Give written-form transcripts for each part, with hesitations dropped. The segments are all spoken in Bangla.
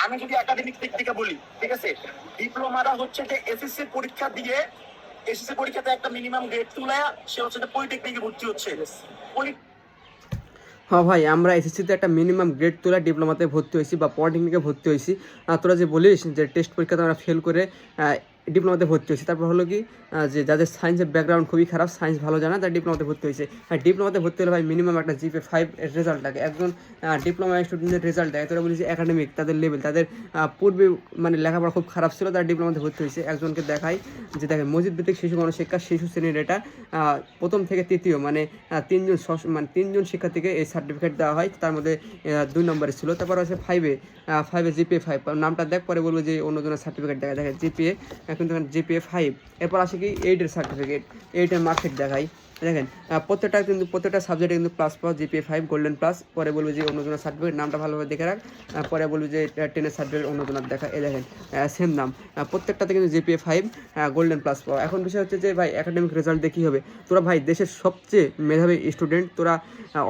আমি যদি একাডেমিক দিক থেকে বলি, ঠিক আছে, ডিপ্লোমাটা হচ্ছে যে এসএসসি পরীক্ষা দিয়ে, এসএসসি পরীক্ষাতে একটা মিনিমাম গ্রেড তুলে সে হচ্ছে পলিটেকনিকে ভর্তি হচ্ছে। হ্যাঁ ভাই, আমরা এসএসসিতে একটা মিনিমাম গ্রেড তোলা ডিপ্লোমাতে ভর্তি হয়েছি বা পলিটেকনিকে ভর্তি হয়েছি। তোরা যে বলিস যে টেস্ট পরীক্ষাতে আমরা ফেল করে ডিপ্লোমাতে ভর্তি হয়েছি, তারপর হলো কি যে যাদের সায়েন্সের ব্যাকগ্রাউন্ড খুবই খারাপ, সায়েন্স ভালো জানা, তারা ডিপ্লোমাতে ভর্তি হয়েছে। ডিপ্লোমাতে ভর্তি হলে ভাই মিনিমাম একটা জিপে 5 রেজাল্ট লাগে। একজন ডিপ্লোমা স্টুডেন্টের রেজাল্ট দেয়, তোরা বলিস একাডেমিক তাদের লেভেল, তাদের পূর্বে মানে লেখাপড়া খুব খারাপ ছিল, তারা ডিপ্লোমাতে ভর্তি হয়েছে। একজনকে দেখায় যে দেখেন মসজিদ ভিত্তিক শিশু গণশিক্ষা শিশু শ্রেণীর এটা প্রথম থেকে তৃতীয় মানে তিনজন শিক্ষার্থীকে এই সার্টিফিকেট দেওয়া হয়, তার মধ্যে 2 নম্বরে ছিল। তারপর আছে ফাইভে জিপিএ 5, নামটা দেখ, পরে বলবো যে অন্যজনের সার্টিফিকেট দেখা দেখে জিপিএ, কিন্তু জিপিএ 5। এরপর আসে কি 8-এর সার্টিফিকেট, 8-এর মার্কশিট দেখাই। দেখেন প্রত্যেকটা সাবজেক্টে কিন্তু প্লাস পাওয়া, জিপিএ 5 গোল্ডেন প্লাস। পরে বলবো যে অন্যজনের সার্টিফিকেট, নামটা ভালোভাবে দেখে রাখ। পরে বলবো যে 10-এর সার্টিফিকেট অন্যজনের দেখা, এই দেখেন সেম নাম, প্রত্যেকটাতে কিন্তু জিপিএ 5 গোল্ডেন প্লাস পাওয়া। এখন বিষয় হচ্ছে যে ভাই একাডেমিক রেজাল্ট দিয়ে কী হবে? তোরা ভাই দেশের সবচেয়ে মেধাবী স্টুডেন্ট, তোরা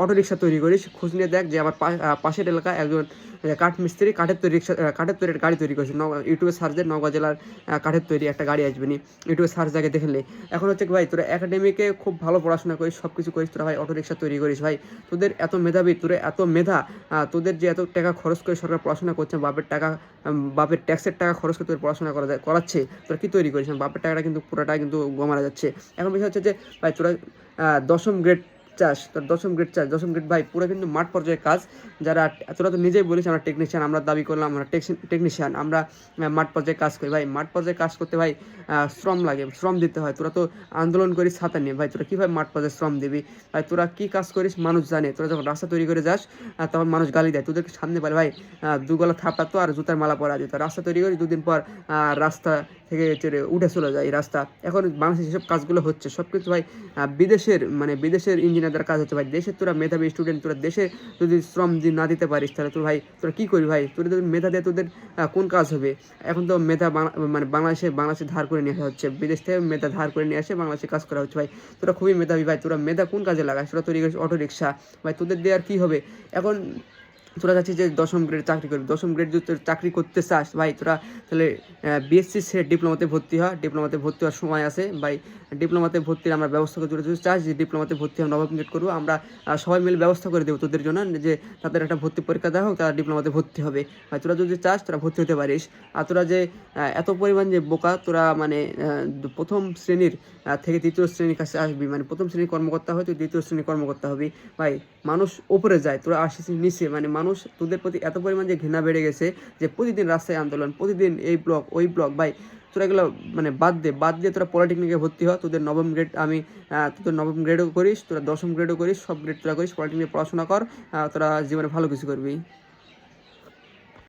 অটোরিকশা তৈরি করিস, খোঁজ নিয়ে দেখ যে আমার পাশের এলাকা একজন কাঠ মিস্ত্রি কাঠের তৈরি গাড়ি তৈরি করেছে। ইউটিউবে সার্চ দেয় নওগাঁ জেলার কাঠের তৈরি একটা গাড়ি আসবে নি, ইউটিউবে সার্চ দেখে দেখলে। এখন হচ্ছে ভাই তোরা একাডেমিকে খুব ভালো পড়াশোনা করিস, সব কিছু করিস, তোরা ভাই অটোরিকশা তৈরি করিস। ভাই তোদের এত মেধাবী, তোরা এত মেধা, তোদের যে এত টাকা খরচ করে সরকার পড়াশোনা করছে, বাপের ট্যাক্সের টাকা খরচ করে তোদের পড়াশোনা করাচ্ছে, তোরা কী তৈরি করিস? বাপের টাকাটা কিন্তু পুরোটাই কিন্তু মারা যাচ্ছে। এখন বিষয় হচ্ছে যে ভাই তোরা 10ম গ্রেড চাষ, তোর 10ম গ্রেড ভাই পুরো কিন্তু মাঠ পর্যায়ে কাজ। যারা তোরা তো নিজেই বলিস আমরা টেকনিশিয়ান, আমরা দাবি করলাম আমরা টেকনিশিয়ান, আমরা মাঠ পর্যায়ে কাজ করি। ভাই মাঠ পর্যায়ে কাজ করতে ভাই শ্রম লাগে, শ্রম দিতে হয়। তোরা তো আন্দোলন করিস ছাতা নিয়ে, ভাই তোরা কীভাবে মাঠ পর্যায়ে শ্রম দিবি? ভাই তোরা কী কাজ করিস মানুষ জানে। তোরা যখন রাস্তা তৈরি করে যাস তখন মানুষ গালি দেয়, তোদেরকে সামনে পারে ভাই দুগলা থাপটা তো আর জুতার মালা পরা যেত। রাস্তা তৈরি করি, 2 দিন পর রাস্তা থেকে উঠে চলে যায় রাস্তা। এখন বাংলাদেশে যেসব কাজগুলো হচ্ছে সব কিছু ভাই বিদেশের ইঞ্জিনিয়ারদের কাজ হচ্ছে। ভাই দেশের তোরা মেধাবী স্টুডেন্ট, তোরা দেশে যদি শ্রম না দিতে পারিস তাহলে তোর ভাই তোরা কী করবি? ভাই তোদের মেধা দিয়ে তোদের কোন কাজ হবে? এখন তো মেধা বাংলাদেশে ধার করে নিয়ে আসা হচ্ছে, বিদেশ থেকে মেধা ধার করে নিয়ে আসে বাংলাদেশে কাজ করা হচ্ছে। ভাই তোরা খুবই মেধাবী, ভাই তোরা মেধা কোন কাজে লাগাস? তোরা তৈরি করিস অটোরিকশা, ভাই তোদের দিয়ে আর কী হবে? এখন তোরা চাচ্ছিস যে 10ম গ্রেড চাকরি করবি, 10ম গ্রেড যদি তোর চাকরি করতে চাস ভাই তোরা তাহলে বিএসসি সে ডিপ্লোমাতে ভর্তি হয়, ডিপ্লোমাতে ভর্তি হওয়ার সময় আছে ভাই। ডিপ্লোমাতে ভর্তির আমরা ব্যবস্থা করে, তোরা যদি চাস যে ডিপ্লোমাতে ভর্তি হয় 9ম গ্রেড করবো, আমরা সবাই মিলে ব্যবস্থা করে দেবো তোদের জন্য, যে তাদের একটা ভর্তি পরীক্ষা দেওয়া হোক, তারা ডিপ্লোমাতে ভর্তি হবে। ভাই তোরা যদি চাস তোরা ভর্তি হতে পারিস। আর তোরা যে এত পরিমাণ যে বোকা, তোরা মানে প্রথম শ্রেণীর থেকে 3য় শ্রেণীর কাছে আসবি, মানে প্রথম শ্রেণীর কর্মকর্তা হয় তুই 2য় শ্রেণীর কর্মকর্তা হবি। ভাই মানুষ ওপরে যায়, তোরা আসিস নিচে, মানে মানুষ তোদের প্রতি এত পরিমাণ যে ঘৃণা বেড়ে গেছে যে প্রতিদিন রাস্তায় আন্দোলন, প্রতিদিন এই ব্লক ওই ব্লক। ভাই তোরা এগুলো মানে বাদ দিয়ে তোরা পলিটেকনিকে ভর্তি হ। তোদের 9ম গ্রেড তোদের 9ম গ্রেডও করিস, তোরা 10ম গ্রেডও করিস, সব গ্রেড তোরা করিস, পলিটেকনিকে পড়াশোনা কর, তোরা জীবনে ভালো কিছু করবি।